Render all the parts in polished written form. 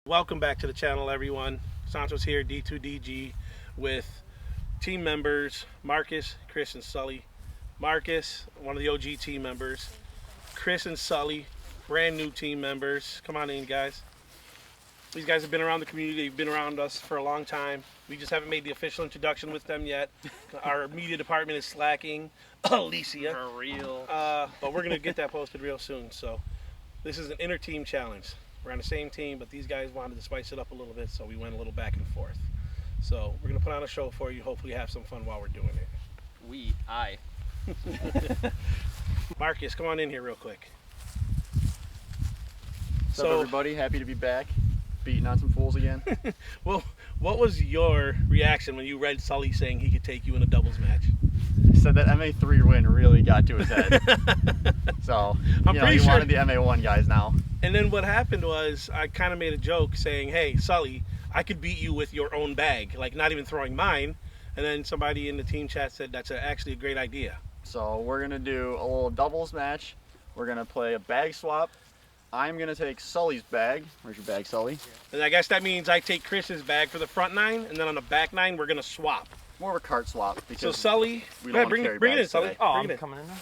Welcome back to the channel, everyone. Santos here, D2DG, with team members Marcus, Chris, and Sully. Marcus, one of the OG team members. Chris and Sully, brand new team members. Come on in, guys. These guys have been around the community. They've been around us for a long time. We just haven't made the official introduction with them yet. Our media department is slacking. Alicia. For real. But we're going to get that posted real soon. So this is an inter-team challenge. We're on the same team, but these guys wanted to spice it up a little bit, so we went a little back and forth. So we're going to put on a show for you. Hopefully have some fun while we're doing it. I. Marcus, come on in here real quick. What's up, everybody? Happy to be back. Beating on some fools again. Well, what was your reaction when you read Sully saying he could take you in a doubles match? He said that MA3 win really got to his head. So, I'm pretty sure wanted the MA1 guys now. And then what happened was I kind of made a joke saying, hey, Sully, I could beat you with your own bag, like not even throwing mine. And then somebody in the team chat said that's actually a great idea. So we're going to do a little doubles match. We're going to play a bag swap. I'm going to take Sully's bag. Where's your bag, Sully? And I guess that means I take Chris's bag for the front nine, and then on the back nine, we're going to swap. More of a cart swap. So Because Sully, we don't bring it in, Sully. today. Oh, Bring it in. coming in now?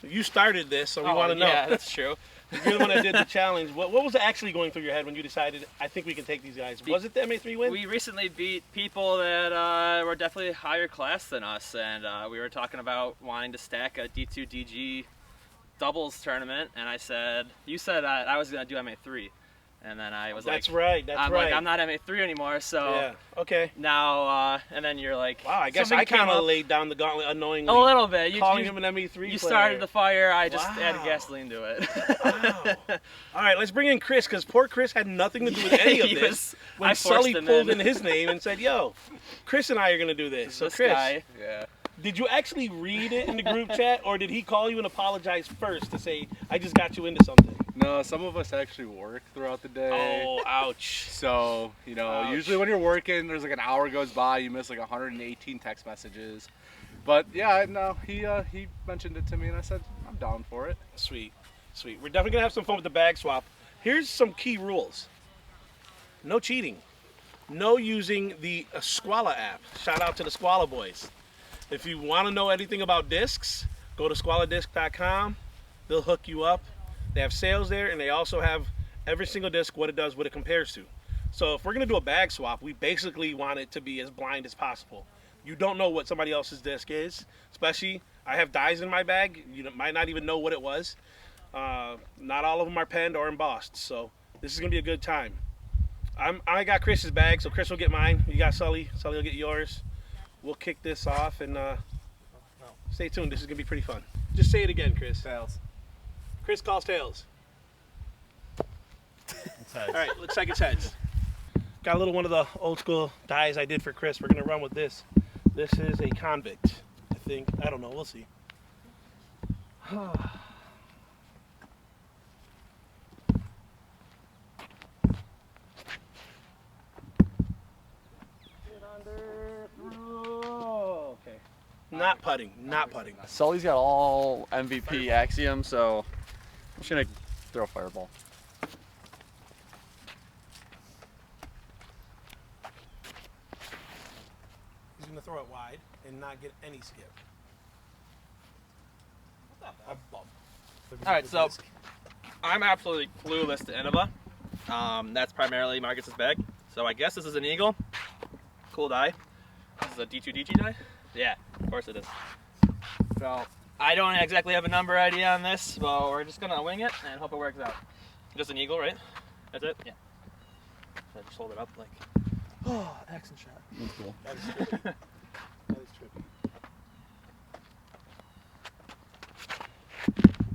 You started this, so we want to know. Yeah, that's true. You're the one that did the challenge. What was actually going through your head when you decided, I think we can take these guys? Was it the MA3 win? We recently beat people that were definitely higher class than us, and we were talking about wanting to stack a D2DG doubles tournament, and you said I was going to do MA3. And then I was That's like, right, that's I'm right. like, I'm not MA3 anymore, so Yeah, okay. now, and then you're like, Wow, I guess something I kind came of up laid down the gauntlet unknowingly. a little bit. Calling him an ME3 player. You started the fire, I just added Wow. gasoline to it. Wow. All right, let's bring in Chris, because poor Chris had nothing to do with any of He this. was- When I Sully forced him pulled in. in his name and said, yo, Chris and I are going to do this. So This Chris, guy, yeah. did you actually read it in the group chat, or did he call you and apologize first to say, I just got you into something? No, some of us actually work throughout the day. Oh, ouch. So, Ouch. usually when you're working, there's like an hour goes by, you miss like 118 text messages. But yeah, no, he mentioned it to me and I said, I'm down for it. Sweet, sweet. We're definitely going to have some fun with the bag swap. Here's some key rules. No cheating. No using the Squala app. Shout out to the Squala boys. If you want to know anything about discs, go to squaladisc.com. They'll hook you up. They have sales there, and they also have every single disc, what it does, what it compares to. So if we're going to do a bag swap, we basically want it to be as blind as possible. You don't know what somebody else's disc is, especially I have dies in my bag. You might not even know what it was. Not all of them are penned or embossed, so this is going to be a good time. I got Chris's bag, so Chris will get mine. You got Sully. Sully will get yours. We'll kick this off, and stay tuned. This is going to be pretty fun. Just say it again, Chris. Tails. Chris calls tails. It's heads. All right, looks like it's heads. Got a little one of the old school dies I did for Chris. We're going to run with this. This is a convict, I think. I don't know. We'll see. Okay. Not putting. Not putting. Sully's got all MVP Axiom, so I'm just going to throw a fireball. He's going to throw it wide and not get any skip. A bump. All right, so I'm absolutely clueless to Innova. That's primarily Marcus's bag. So I guess this is an eagle. Cool die. This is a D2DG die? Yeah, of course it is. So I don't exactly have a number idea on this, so we're just gonna wing it and hope it works out. Just an eagle, right? That's it? Yeah. So I just hold it up like, oh, accent shot. That's cool. That is trippy. That is trippy.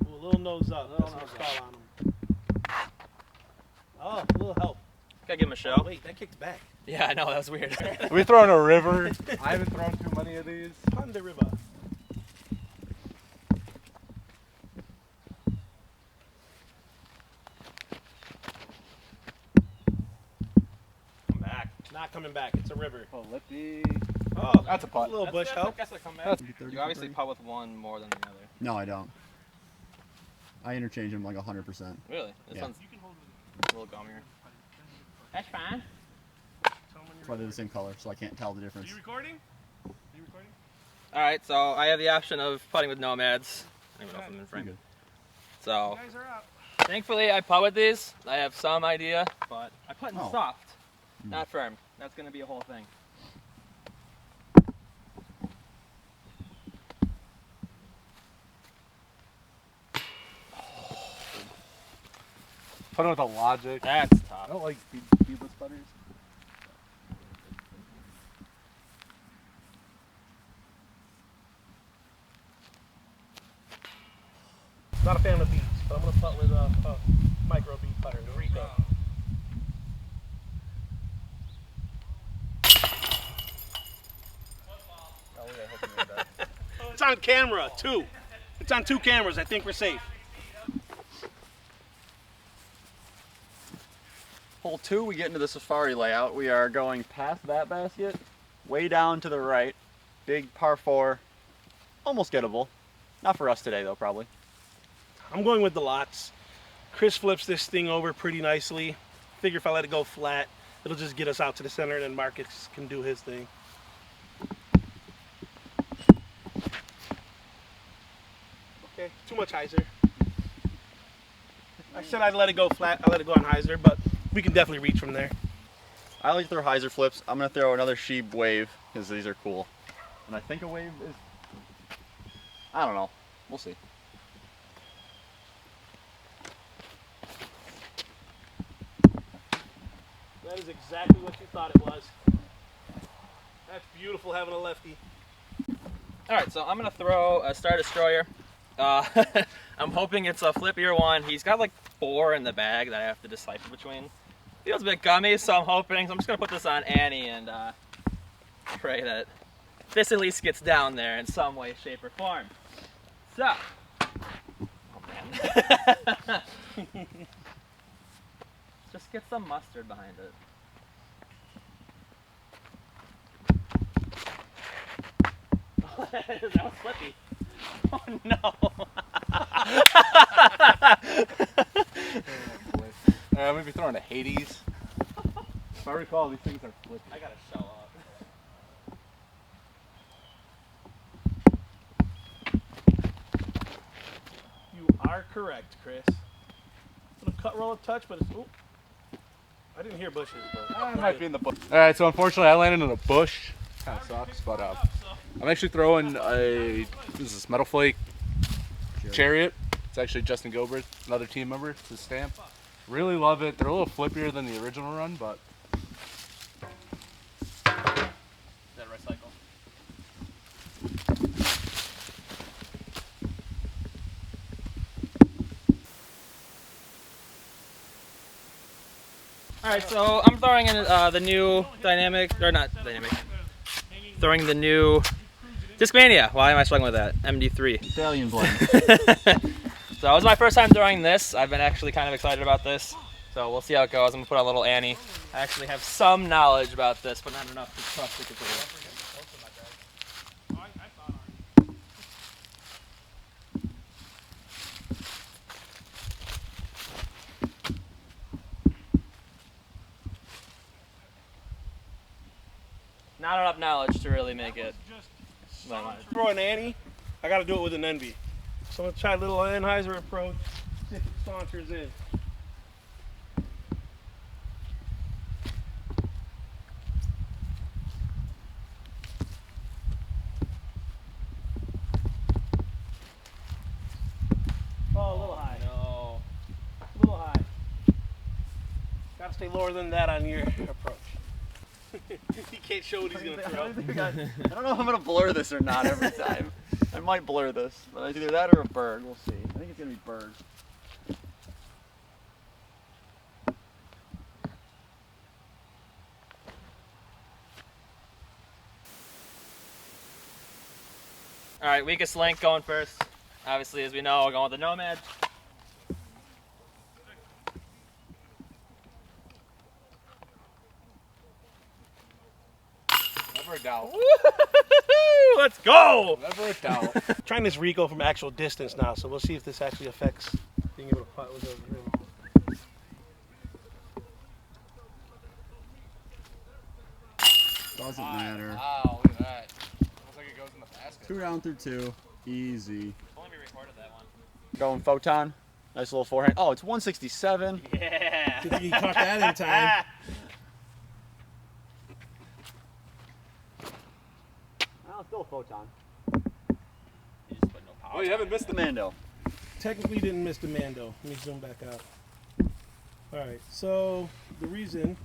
Ooh, a little nose up. Little nose up on him. Oh, a little help. Gotta give him a show. Oh, wait, that kicked back. Yeah, I know, that was weird. We throw in a river. I haven't thrown too many of these. On the river. Come back. Not coming back. It's a river. Oh, lippy. Oh, That's a putt. little bush help. I come back. That's- You obviously putt with one more than the other. No, I don't. I interchange them like 100%. Really? This Yeah. one's a little gummier. That's fine. That's why they're the same color, so I can't tell the difference. Are you recording? Are you recording? All right, so I have the option of putting with nomads. I don't know if I'm in frame. Good. So, You guys are out. thankfully I putt with these. I have some idea, but I put in Oh. soft, not firm. That's gonna be a whole thing. Put it with a logic. That's I tough. don't like beadless putters. Not a fan of beads, but I'm gonna putt with a micro bead putter, the Rico. It's on camera, too. It's on 2 cameras. I think we're safe. Hole 2, we get into the safari layout. We are going past that basket, way down to the right. Big par 4, almost gettable. Not for us today though, probably. I'm going with the lots. Chris flips this thing over pretty nicely. Figure if I let it go flat, it'll just get us out to the center, and then Marcus can do his thing. Okay, too much hyzer. I said I'd let it go flat. I let it go on hyzer, but we can definitely reach from there. I like to throw hyzer flips. I'm gonna throw another sheep wave because these are cool. And I think a wave is, I don't know. We'll see. That is exactly what you thought it was. That's beautiful having a lefty. All right, so I'm gonna throw a Star Destroyer. I'm hoping it's a flippier one. He's got like 4 in the bag that I have to decipher between. Feels a bit gummy, so I'm hoping. So I'm just gonna put this on Annie and pray that this at least gets down there in some way, shape, or form. So, oh man, just get some mustard behind it. That was flippy. Oh no! I'm gonna be throwing a Hades. If I recall, these things are flippy. I gotta show up. You are correct, Chris. Little cut roll of touch, but it's. Ooh. I didn't hear bushes, but. I might be in the bush. All right, so unfortunately, I landed in a bush. Kind of sucks, but I'm actually throwing a this is Metal Flake Chariot. It's actually Justin Gilbert, another team member. It's his stamp. Really love it. They're a little flippier than the original run, but Is that recycle? All right, so I'm throwing in the new dynamic, or not dynamic. Throwing the new Discmania. Why am I struggling with that? MD3. Italian blend. So it was my first time throwing this. I've been actually kind of excited about this. So we'll see how it goes. I'm gonna put on a little Annie. I actually have some knowledge about this, but not enough to trust it completely. Not enough knowledge to really make it. Throw an Annie, I gotta do it with an Envy. So I'm gonna try a little Anheuser approach, see if it saunters in. Oh, a little high. No. A little high. Gotta stay lower than that on your approach. He can't show what he's gonna throw. I don't know if I'm gonna blur this or not every time. I might blur this, but it's either that or a bird. We'll see. I think it's gonna be bird. All right, weakest link going first. Obviously, as we know, we're going with the Nomad. never a doubt. Let's go! Never a doubt. Trying this Rico from actual distance now, so we'll see if this actually affects being able to putt with a drill. Doesn't matter. Wow, look at that. Looks like it goes in the basket. 2 down through 2. Easy. Only we recorded that one. Going photon. Nice little forehand. Oh, it's 167. Yeah. Good thing you caught that in time. Oh, still a photon. You just put no power. Oh, you haven't missed The Mando. Technically didn't miss the Mando. Let me zoom back out. Alright, so the reason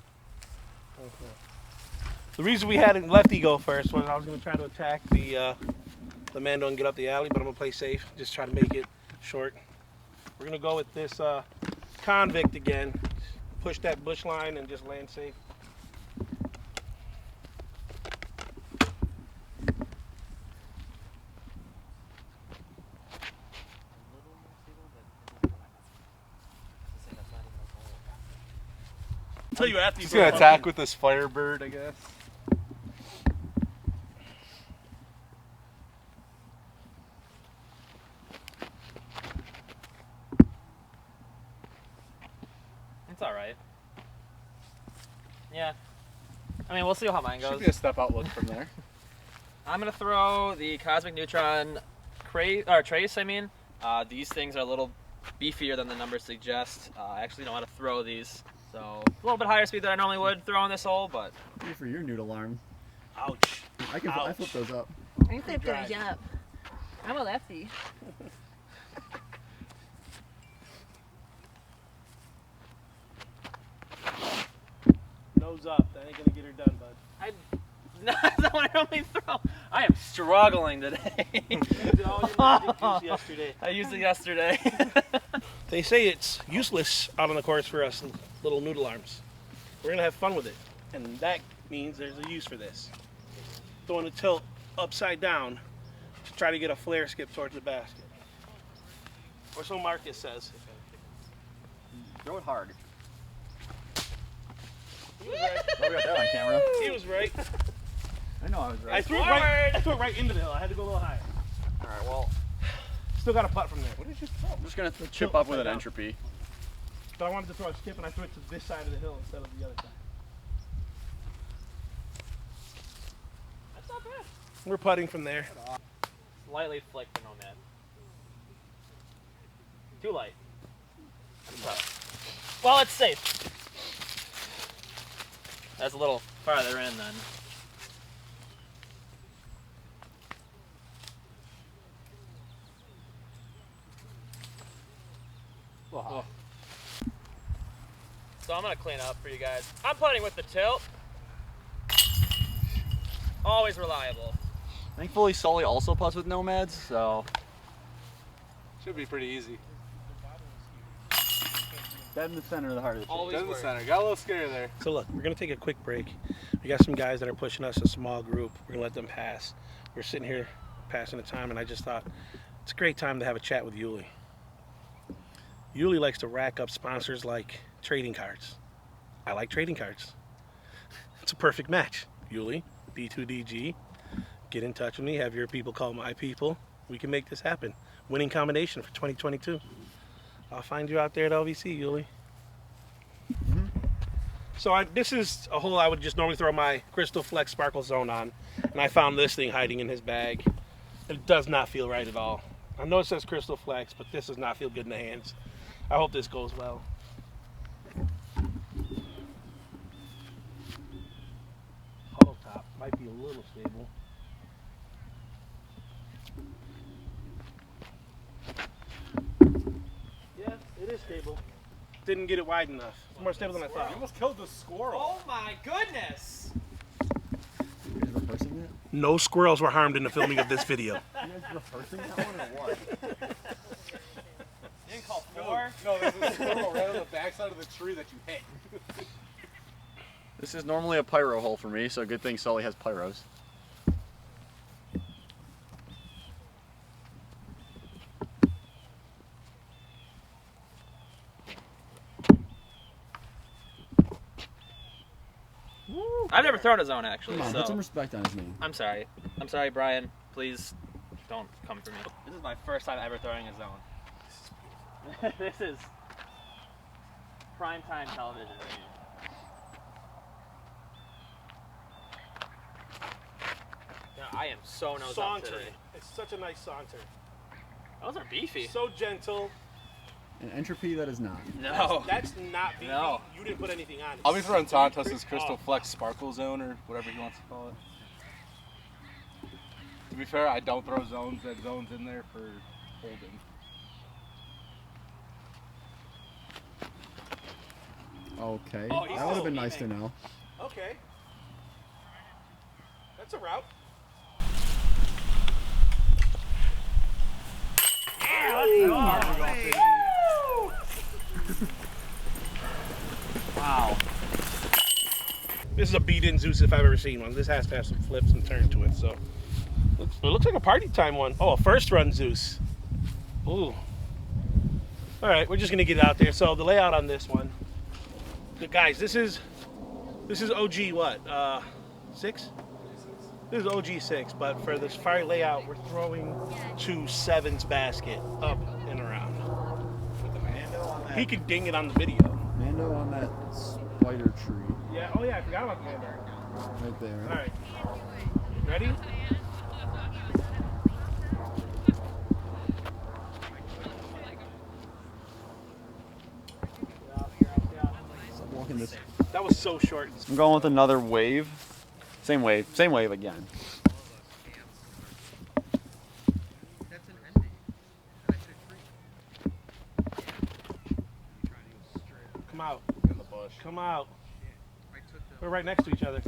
we had lefty go first was I was gonna try to attack the Mando and get up the alley, but I'm gonna play safe. Just try to make it short. We're gonna go with this convict again. Push that bush line and just land safe. I'll tell you after you He's gonna attack with this Firebird, I guess. It's alright. Yeah. I mean, we'll see how mine Should goes. be a step out look from there. I'm gonna throw the Cosmic Neutron Trace. These things are a little beefier than the numbers suggest. I actually know how to throw these, so a little bit higher speed than I normally would throw in this hole, but Good for your noodle arm. Ouch. I flip those up. I flip those up. I'm a lefty. Nose up. That ain't gonna get her done, bud. that's not what I normally throw. I am struggling today. You did all your magic use yesterday. I used it yesterday. They say it's useless out on the course for us little noodle arms. We're gonna have fun with it, and that means there's a use for this. Throwing a tilt upside down to try to get a flare skip towards the basket. Or so Marcus says. Throw it hard. He was right. Oh, we got that on camera. He was right. I know I was I right. threw it right into the hill. I had to go a little higher. All right, well, Still got a putt from there. What did you throw? I'm just gonna chip up with an down. entropy. But I wanted to throw a skip, and I threw it to this side of the hill instead of the other side. That's not bad. We're putting from there. Slightly flicked the Nomad. Too light. Well, it's safe. That's a little farther in then. Oh. So I'm gonna clean up for you guys. I'm putting with the tilt. Always reliable. Thankfully, Sully also putts with nomads, so Should be pretty easy. dead in the center of the heart of the chip. Always Dead in the works. center. Got a little scary there. So look, we're gonna take a quick break. We got some guys that are pushing us, a small group. We're gonna let them pass. We're sitting here passing the time, and I just thought it's a great time to have a chat with Yuli. Yuli likes to rack up sponsors like trading cards. I like trading cards. It's a perfect match. Yuli, D2DG, get in touch with me. Have your people call my people. We can make this happen. Winning combination for 2022. I'll find you out there at LVC, Yuli. So this is a hole I would just normally throw my Crystal Flex Sparkle Zone on, and I found this thing hiding in his bag. It does not feel right at all. I know it says Crystal Flex, but this does not feel good in the hands. I hope this goes well. Hollow top might be a little stable. Yeah, it is stable. Didn't get it wide enough. It's more stable than I thought. You almost killed the squirrel. Oh my goodness! You guys rehearsing that? No squirrels were harmed in the filming of this video. You guys rehearsing that one or what? You didn't call four? No, there's a squirrel right on the backside of the tree that you hit. This is normally a pyro hole for me, so good thing Sully has pyros. I've never thrown a zone actually, Come on, so put some respect on his name. I'm sorry. I'm sorry, Brian. Please don't come for me. This is my first time ever throwing a zone. This is primetime television. I am so nose up Saunter. today. It's such a nice saunter. Those are beefy. So gentle. An entropy that is not. No. That's not beefy. No. You didn't put anything on it. I'll be throwing Santos' Oh. Crystal Flex Sparkle Zone or whatever he wants to call it. To be fair, I don't throw zones. That zone's in there for holding. Okay. Oh, he's That would have still been nice to aiming. know. Okay. That's a route. Wow. This is a beat-in Zeus if I've ever seen one. This has to have some flips and turn to it, so. It looks like a party time one. Oh, a first run Zeus. Ooh. All right, we're just gonna get out there. So the layout on this one, guys, this is OG what? 6? This is OG 6, but for the Safari layout, we're throwing to 7's basket up and around. He can ding it on the video. Mando on that spider tree Yeah. Oh yeah, I forgot about the Mando. right there. All right. Ready? Stop walking this. That was so short. I'm going with another wave. Same wave again. Come out. In the bush. Come out. We're right next to each other.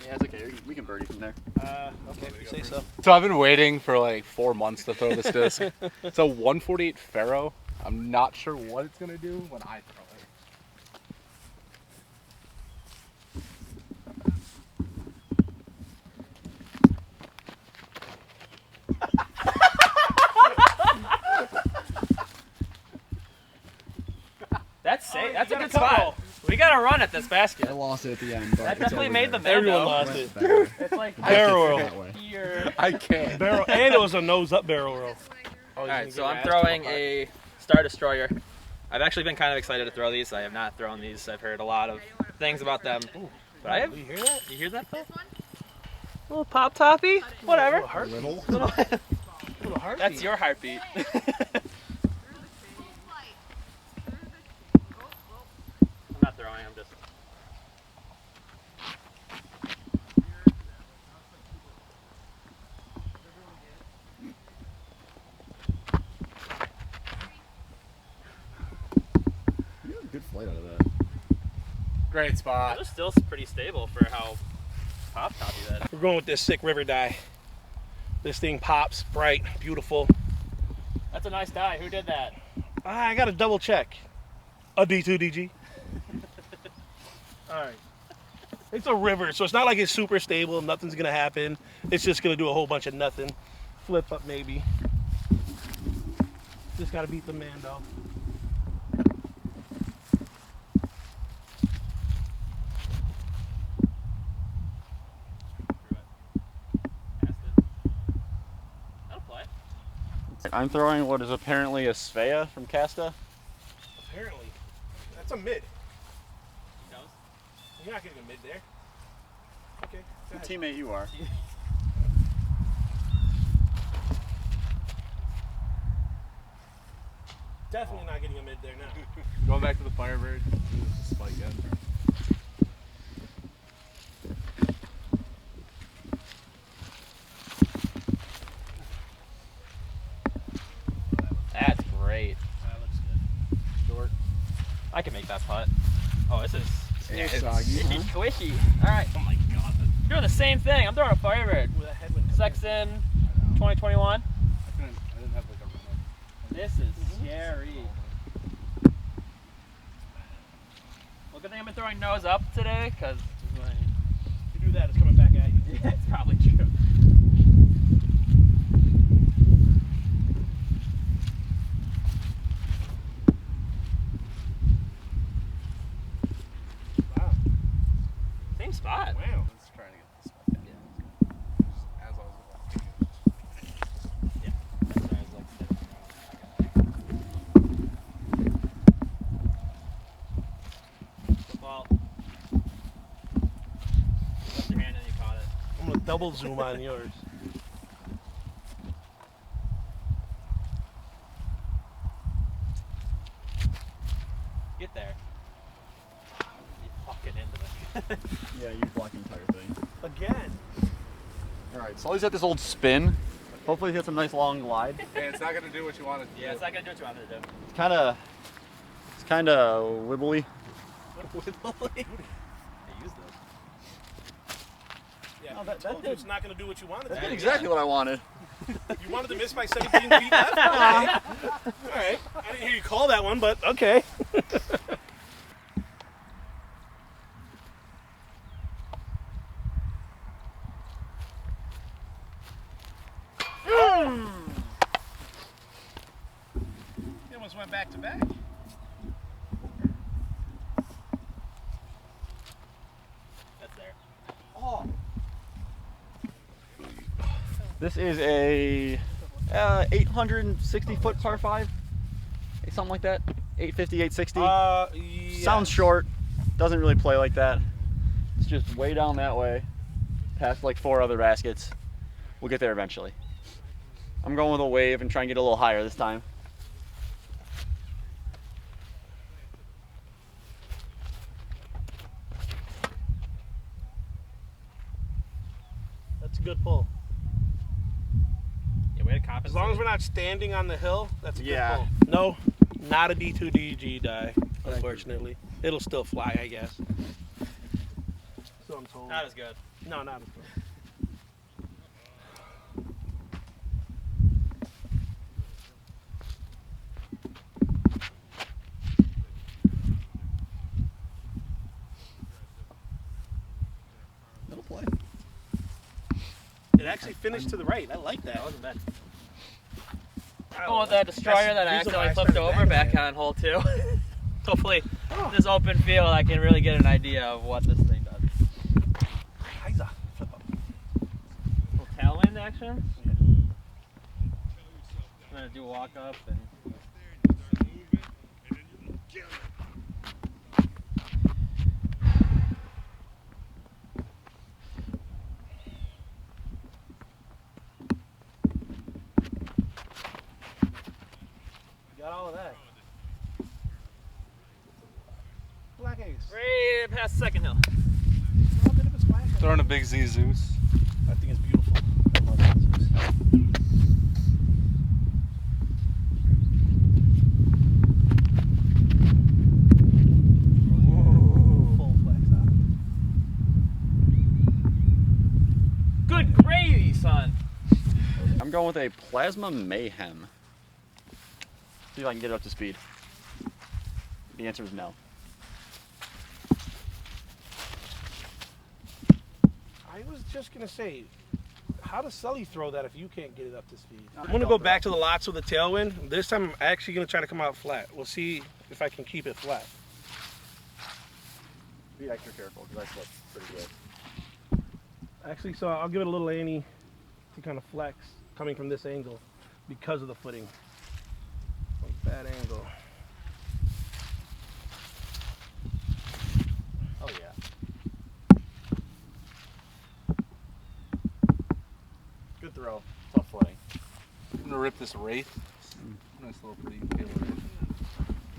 Yeah, it's okay. We can birdie from there. Okay, if you say so. So I've been waiting for like 4 months to throw this disc. It's a 148 Faro. I'm not sure what it's gonna do when I throw it. That's safe. Oh, That's a you good got a spot. couple. We got to run at this I basket. lost it at the end, but That it's definitely over made there. the Everyone Mando. lost Went it. better. It's like Barrel roll. That way. here. I can't. Barrel, and it was a nose up barrel roll. Oh, All right, so I'm throwing a Star Destroyer. I've actually been kind of excited to throw these. I have not thrown these. I've heard a lot of things about them. But I have. You hear that? You hear that, Phil? Little pop toppy. Whatever. Little. Little heartbeat. That's your heartbeat. I'm not throwing. I'm just. You had a good flight out of that. Great spot. Those are still pretty stable for how pop toppy that is. We're going with this sick river dye. This thing pops, bright, beautiful. That's a nice die. Who did that? I got to double check. A D2DG. All right. It's a river, so it's not like it's super stable. Nothing's going to happen. It's just going to do a whole bunch of nothing. Flip up maybe. Just got to beat the Mando. That'll play. I'm throwing what is apparently a Svea from Casta. Apparently. That's a mid. He knows. You're not getting a mid there. Okay. Go ahead. Teammate you are. Definitely not getting a mid there now. Going back to the Firebird. This is spike end. That's great. That looks good. Short. I can make that putt. Oh, this is It's soggy, squishy, huh? squishy. All right. Oh my God. Doing the same thing. I'm throwing a Firebird. With a headwind. Sexton, 2021. I didn't have like a run. This is scary. Well, good thing I've been throwing nose up today, because If you do that, it's coming back at you. it's probably true. Wow. Same spot. Wow. Let's try to get this spike end. Just as I was walking. Yeah. That's what I was like, well, left your hand and you caught it. I'm going to double zoom on yours. Oh, he's got this old spin. Hopefully, he gets some nice long glide. Hey, it's not gonna do what you want it to do. Yeah, it's not gonna do what you want it to do. It's kind of wibbly. Wibbly. Yeah, Oh, I that told you did- it's not going to do what you wanted. That's to do. exactly what I wanted. You wanted to miss by 17 feet left? Okay. All right. I didn't hear you call that one, but okay. They almost went back to back. That's there. Oh. This is a 860 foot par 5, something like that. 850, 860. Yes. Sounds short. Doesn't really play like that. It's just way down that way, past like 4 other baskets. We'll get there eventually. I'm going with a wave and try and get a little higher this time. That's a good pull. Yeah, way to compensate. As long as we're not standing on the hill, that's a good Yeah. pull. No, not a D2DG die, unfortunately. It'll still fly, I guess. So I'm told. Not as good. No, not as good. It'll play. It actually finished to the right. I like that. That wasn't bad. I Oh, that destroyer that's that the I reason why accidentally I flipped started over banging back it. on hole 2. Hopefully, Oh. this open field, I can really get an idea of what this thing does. Heiser. Flip up. Little tailwind action. I'm gonna do a walk up and. Got all of that. Black Ace. Right past second hill. Small bit of a splash. Throwing a big Z Zeus. I think it's beautiful. I love that. Full flex up. Good gravy, son. I'm going with a Plasma Mayhem. See if I can get it up to speed. The answer is no. I was just gonna say, how does Sully throw that if you can't get it up to speed? I'm gonna go back to the lots with the tailwind. This time I'm actually gonna try to come out flat. We'll see if I can keep it flat. Be extra careful because I slipped pretty good. Actually, so I'll give it a little Annie to kind of flex coming from this angle because of the footing. Bad angle. Oh yeah. Good throw. Tough footing. I'm gonna rip this Wraith. Nice little pretty pale Wraith.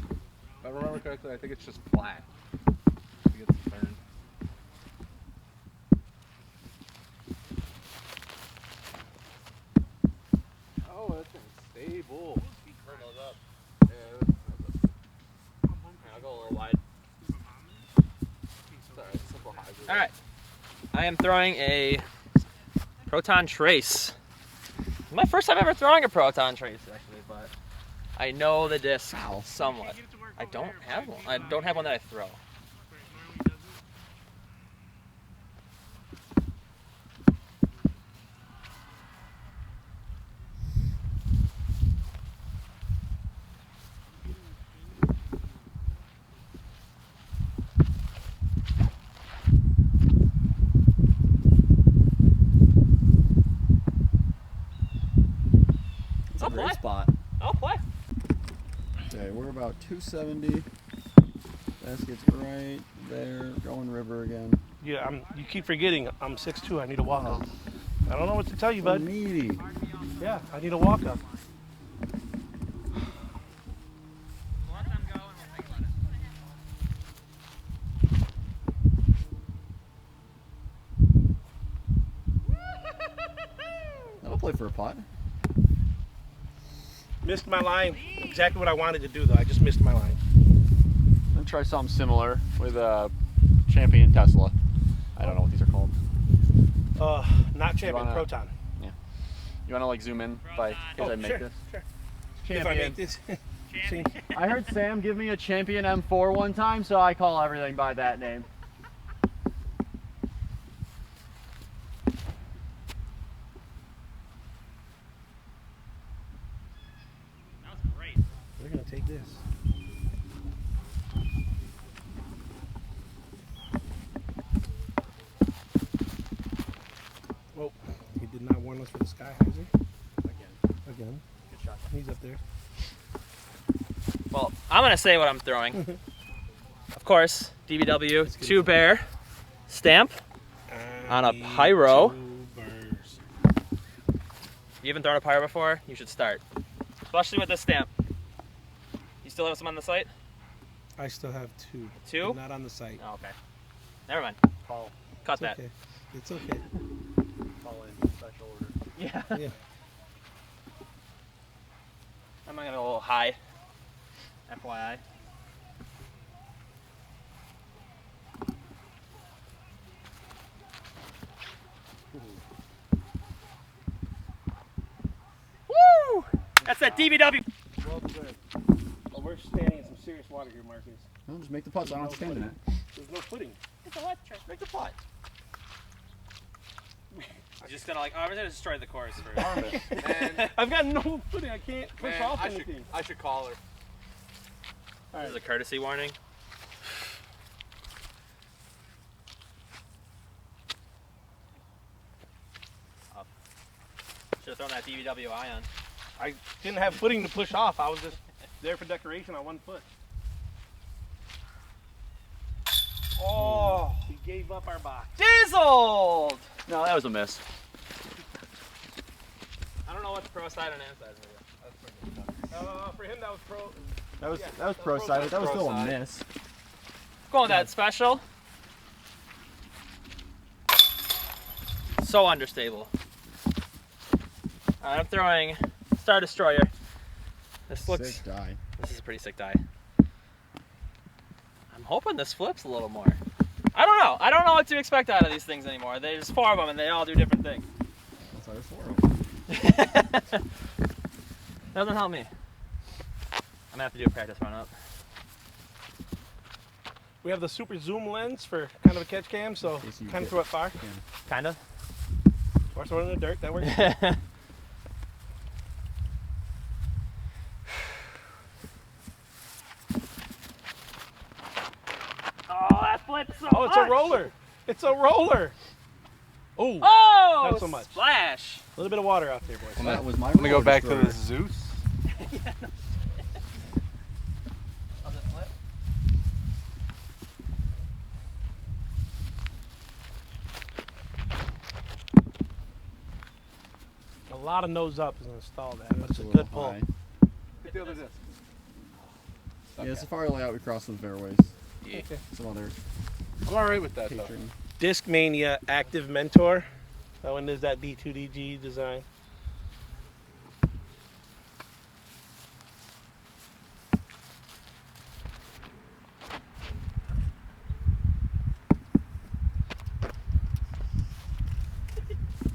If I remember correctly, I think it's just flat. To get the turn. Oh, that thing's stable. I'll go a little wide. All right, I am throwing a Proton Trace. My first time ever throwing a Proton Trace, actually, but I know the disc somewhat. I don't have one. I don't have one that I throw. It's a I'll great play. spot. I'll play. Okay, we're about 270. Basket's right there. Going river again. Yeah, you keep forgetting I'm 6'2". I need a walk up. I don't know what to tell you, So bud. meaty. Yeah, I need a walk up. play for a pot. Missed my line. Exactly what I wanted to do, though. I just missed my line. I'm gonna try something similar with Champion Tesla. I don't know what these are called. Not champion, wanna- Proton. You wanna like zoom in by case I make sure, this? sure. If I make this. See? I heard Sam give me a Champion M4 one time, so I call everything by that name. We're gonna take this. Oh, he did not warn us for the sky hyzer. Again. Good shot. He's up there. Well, I'm gonna say what I'm throwing. Of course, DBW 2 bear stamp on a pyro. You haven't thrown a pyro before? You should start, especially with this stamp. You still have some on the site? I still have 2. 2? But not on the site. Oh, okay. Never mind. Call. Cut It's that. okay. It's okay. Call in special order. Yeah. Yeah. I'm gonna go a little high. FYI. Woo! That's that DBW. Well good. Well, we're standing in some serious water here, Marcus. No, just make the putts. I don't have to stand in it. There's no footing. It's a what? Make the putt. I'm just gonna I'm gonna destroy the course first. Man, I've got no footing. I can't push man, off I anything. should call her. This is a courtesy warning. Should have thrown that DBW ion. I didn't have footing to push off. I was just there for decoration on 1 foot. Oh, he gave up our box. Dieseled! No, that was a miss. I don't know what the pro side and am side is. For him, that was pro. That was Yeah, that was that's pro pro side. side. That was Pro still a side. miss. Going with that special. So understable. Alright, I'm throwing Star Destroyer. This looks. Sick die. This is a pretty sick die. I'm hoping this flips a little more. I don't know. I don't know what to expect out of these things anymore. There's 4 of them and they all do different things. That's why there's 4 of them. Doesn't help me. I'm gonna have to do a practice run up. We have the super zoom lens for kind of a catch cam, so Okay, so you kind of get- throw it far. Kind of. Or throw it in the dirt. That works. Oh, that flips so Oh, it's a much. roller. It's a roller. Oh, Oh, Not so much. splash. a little bit of water out there, boys. That was my. I'm gonna go roller back to destroyer. the Zeus. Does it flip? A lot of nose up is gonna stall that. That's It's a little good pull. high. Hit the other disc. Yeah, safari layout. We crossed some fairways. Okay. Some other I'm alright with that though. catering. Disc Mania Active Mentor. That one is that D2DG design.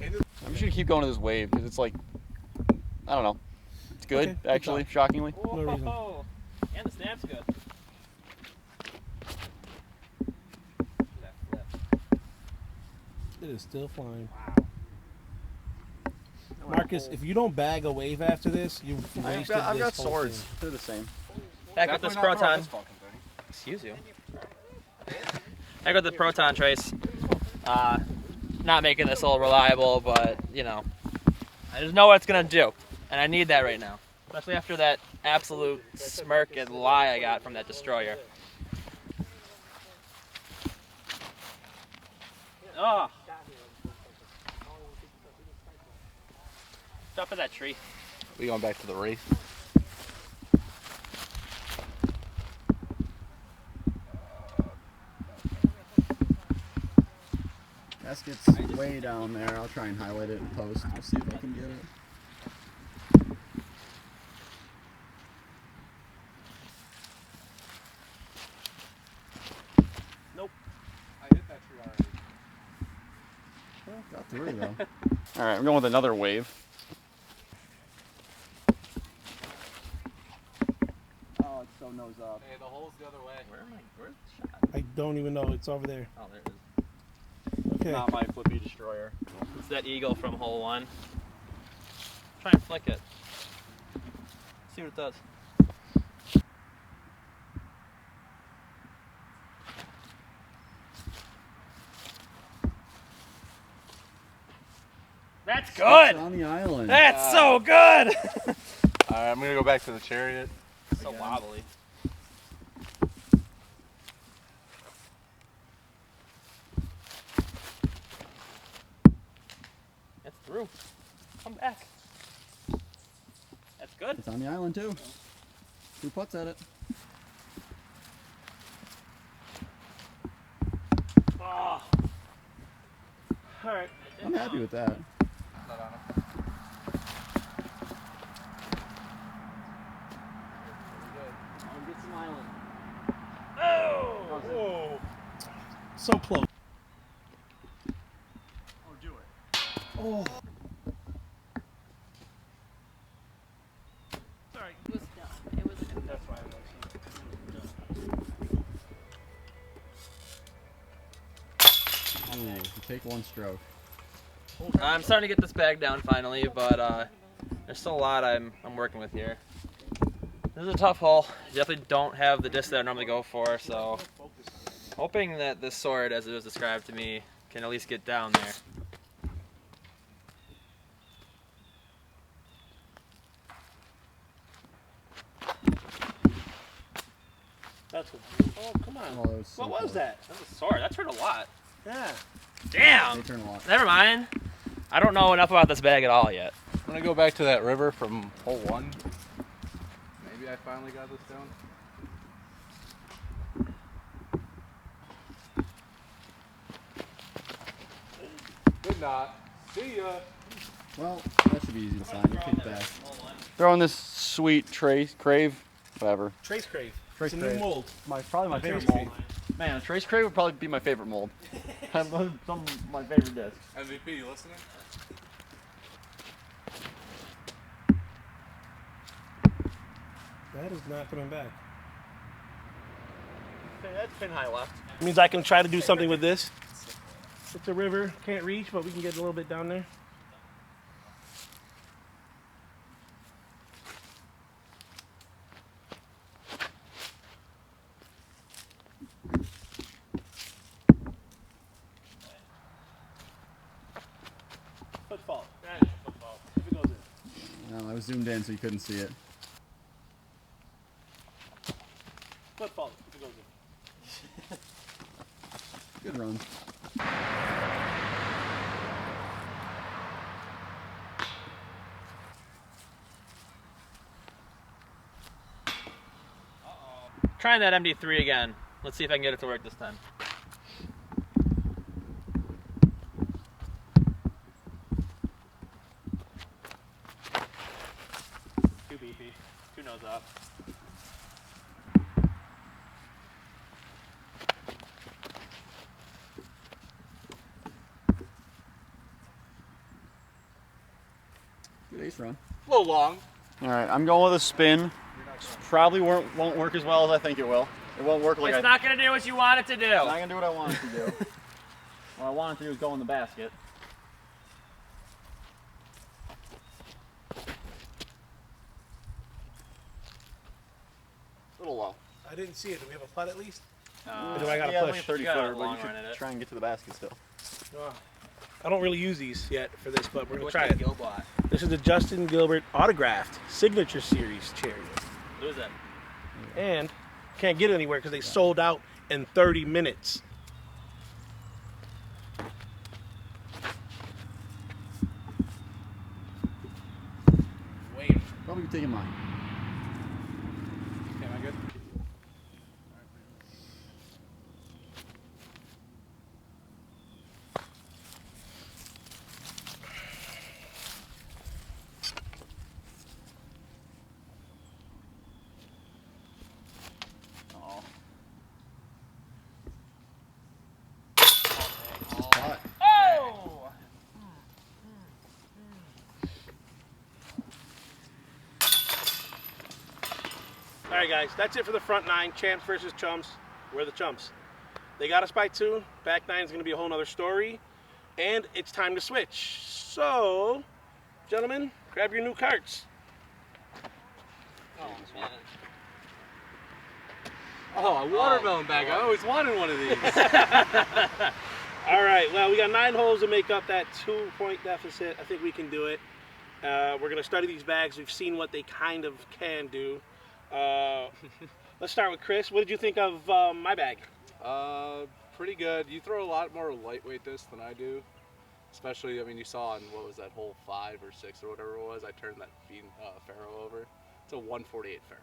I'm just gonna keep going to this wave because it's like, I don't know. It's good, Okay, good actually, talk. shockingly. No reason. Whoa. And the snap's good. That flip. It is still flying. Marcus, if you don't bag a wave after this, you wasted I've got this whole swords. thing. They're the same. Back with this Definitely not throwing proton. this fucking thing. Excuse you. Back with the proton trace. Not making this all reliable, but you know, I just know what it's gonna do, and I need that right now, especially after that absolute smirk and lie I got from that destroyer. Oh. Stop at that tree. We going back to the race. Baskets. way down there. I'll try and highlight it in post. We'll see if I can get it. Nope. I hit that tree already. Got through though. All right, I'm going with another wave. Oh, it's so nose up. Hey, the hole's the other way. Where's the shot? I don't even know. It's over there. Oh, there it is. Okay. Not my flippy destroyer. It's that eagle from hole 1. Try and flick it. See what it does. That's It's good! on the island. That's so good! Alright, I'm gonna go back to the chariot. So wobbly. It's through. Come back. That's good. It's on the island too. 2 putts at it. Oh. Alright. I'm happy with that. Not on him. I'll get some island. Oh! Whoa. So close. Oh, do it. Oh. Sorry. It was done. It was That's fine. Ooh, you take 1 stroke. I'm starting to get this bag down finally, but there's still a lot I'm working with here. This is a tough hole. Definitely don't have the disc that I normally go for, so hoping that this sword, as it was described to me, can at least get down there. That's what. Oh, come on. Oh, that was so What was close. that? That's a sword. That's hurt a lot. Yeah. Damn! They turn a lot. Never mind. I don't know enough about this bag at all yet. I'm gonna go back to that river from hole 1. Maybe I finally got this down. Did not. See ya. Well, that should be easy to find. You kick back. Throwing this sweet Trace Crave, whatever. Trace Crave. Trace It's a new Crave. mold. Probably my Trace favorite mold. Man, a Trace Crave would probably be my favorite mold. Some of my favorite discs. MVP, you listening? That is not coming back. Okay, that's pin high left. It means I can try to do something with this. It's a river, can't reach, but we can get a little bit down there. Football. Football. If it goes in. No, I was zoomed in so you couldn't see it. Football. If it goes in. Good run. Trying that MD3 again. Let's see if I can get it to work this time. Too beefy. Too nose up. Good ace run. A little long. All right, I'm going with a spin. Probably won't work as well as I think it will. It won't work like It's not going to do what you want it to do. It's not gonna do what I want it to do. What I want it to do is go in the basket. A little low. I didn't see it. Do we have a putt at least? Uh, Or do I gotta yeah, push? like a 30 You got a footer, but long you should run at it. try and get to the basket still. Oh. I don't really use these yet for this, but we're gonna What's try that it. Gilbot? This is the Justin Gilbert autographed signature series chariot, Lose it. and can't get it anywhere because they sold out in 30 minutes. Wave. Probably be taking mine. Okay, am I good? All right, guys, that's it for the front 9. Champs versus chumps. We're the chumps. They got us by 2. Back 9 is going to be a whole nother story. And it's time to switch. So, gentlemen, grab your new carts. Oh, a watermelon bag. I always wanted one of these. All right, well, we got 9 holes to make up that 2-point deficit. I think we can do it. We're going to study these bags. We've seen what they kind of can do. Let's start with Chris. What did you think of my bag? Pretty good. You throw a lot more lightweight disc than I do. Especially, I mean, you saw on, what was that, hole 5 or 6 or whatever it was, I turned that Faro over. It's a 148 Faro.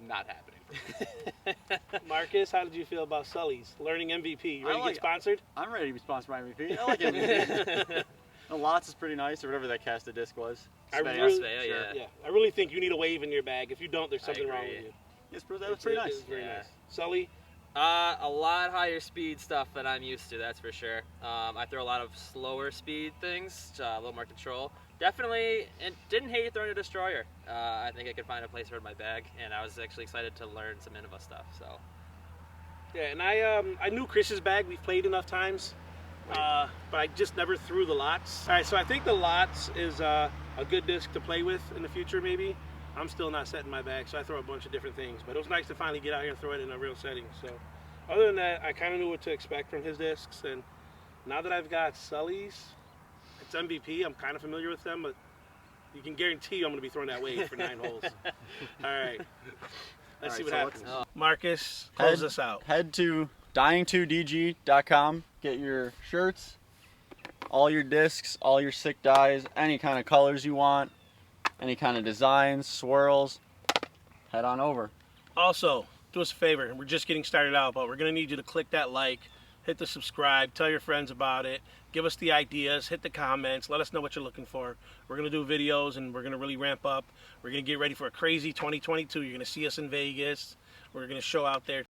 Not happening for me. Marcus, how did you feel about Sully's? Learning MVP. You ready to get sponsored? I'm ready to be sponsored by MVP. I like MVP. The Lots is pretty nice, or whatever that casted disc was. I Spay. really, Spay, yeah. I really think you need a wave in your bag. If you don't, there's something wrong agree. with you. Yes, bro, that was pretty nice. It's very Yeah. nice. Sully, A lot higher speed stuff than I'm used to, that's for sure. I throw a lot of slower speed things, a little more control. Definitely, and didn't hate throwing a destroyer. I think I could find a place for it in my bag, and I was actually excited to learn some Innova stuff. So, yeah, and I knew Chris's bag. We've played enough times, but I just never threw the Lots. All right, so I think the Lots is a good disc to play with in the future, maybe. I'm still not setting my bag, so I throw a bunch of different things. But it was nice to finally get out here and throw it in a real setting. So, other than that, I kind of knew what to expect from his discs. And now that I've got Sully's, it's MVP. I'm kind of familiar with them, but you can guarantee I'm going to be throwing that wave for 9 holes. All right, let's see what happens. Marcus, close us out. Head to D2DG.com. Get your shirts, all your discs, all your sick dies, any kind of colors you want, any kind of designs, swirls. Head on over. Also, do us a favor. We're just getting started out, but we're going to need you to click that like, hit the subscribe, tell your friends about it, give us the ideas, hit the comments, let us know what you're looking for. We're going to do videos, and we're going to really ramp up. We're going to get ready for a crazy 2022. You're going to see us in Vegas. We're going to show out there